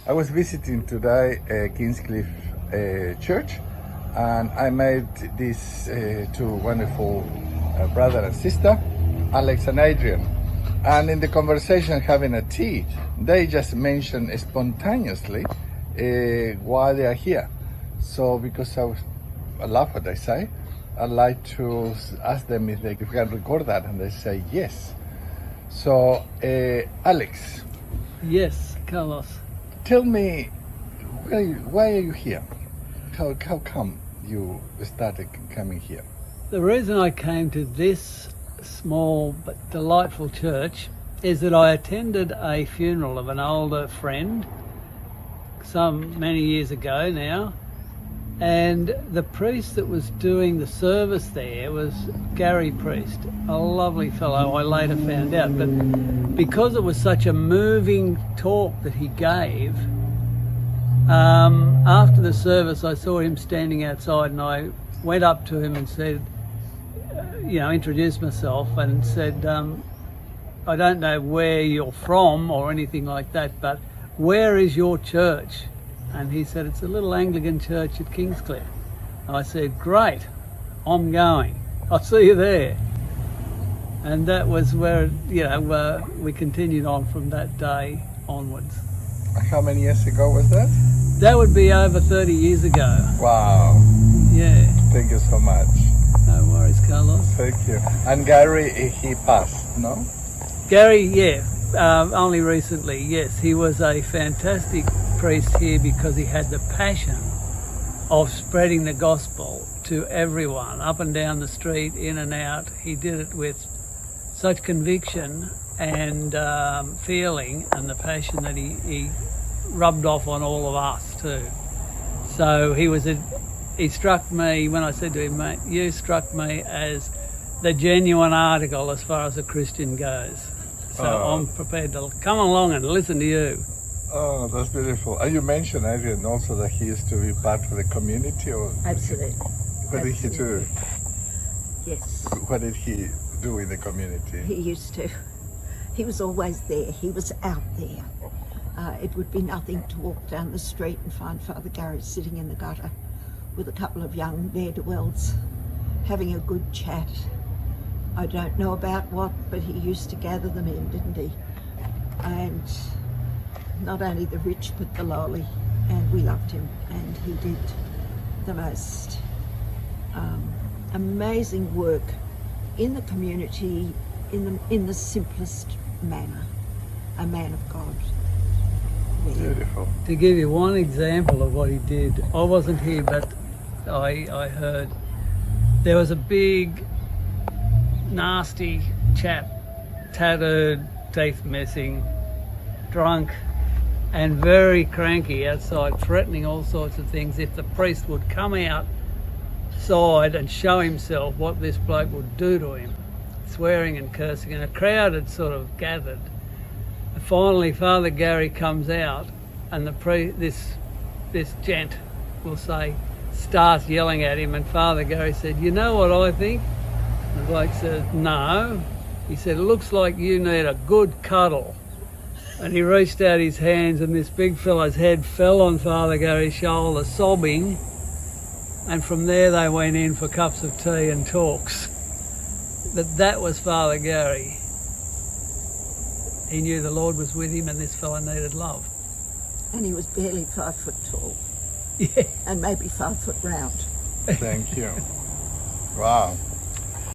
I was visiting today Kingscliff Church, and I met these two wonderful brother and sister, Alex and Adrian. And in the conversation, having a tea, they just mentioned spontaneously why they are here. So because I love what they say, I'd like to ask them if they can record that, and they say yes. So, Alex. Yes, Carlos. Tell me, why are you here? How come you started coming here? The reason I came to this small but delightful church is that I attended a funeral of an older friend many years ago now, and the priest that was doing the service there was Gary Priest, a lovely fellow, I later found out. But because it was such a moving talk that he gave, after the service I saw him standing outside, and I went up to him and said, introduced myself and said, I don't know where you're from or anything like that, but where is your church? And he said, it's a little Anglican church at Kingscliff. I said, great, I'm going. I'll see you there. And that was where, we continued on from that day onwards. How many years ago was that? That would be over 30 years ago. Wow. Yeah. Thank you so much. No worries, Carlos. Thank you. And Gary, he passed, no? Gary, yeah, only recently, yes. He was a fantastic priest here because he had the passion of spreading the gospel to everyone, up and down the street, in and out. He did it with such conviction and feeling, and the passion that he rubbed off on all of us too. So he struck me, when I said to him, mate, you struck me as the genuine article as far as a Christian goes. So I'm prepared to come along and listen to you. Oh, that's beautiful. And you mentioned, Adrian, also that he used to be part of the community. Or Absolutely. What did he do? Yes. What did he do in the community? He used to. He was always there. He was out there. It would be nothing to walk down the street and find Father Gary sitting in the gutter with a couple of young ne'er-do-wells having a good chat. I don't know about what, but he used to gather them in, didn't he? And not only the rich, but the lowly. And we loved him, and he did the most amazing work in the community in the simplest manner. A man of God. Really. Beautiful. To give you one example of what he did, I wasn't here, but I heard there was a big, nasty chap, tattooed, teeth missing, drunk, and very cranky outside, threatening all sorts of things if the priest would come outside and show himself what this bloke would do to him, swearing and cursing, and a crowd had sort of gathered. And finally, Father Gary comes out, and this gent, will say, starts yelling at him, and Father Gary said, you know what I think? And the bloke says, no. He said, it looks like you need a good cuddle. And he reached out his hands, and this big fella's head fell on Father Gary's shoulder, sobbing. And from there they went in for cups of tea and talks. But that was Father Gary. He knew the Lord was with him, and this fella needed love. And he was barely 5 foot tall. Yeah. And maybe 5 foot round. Thank you. Wow.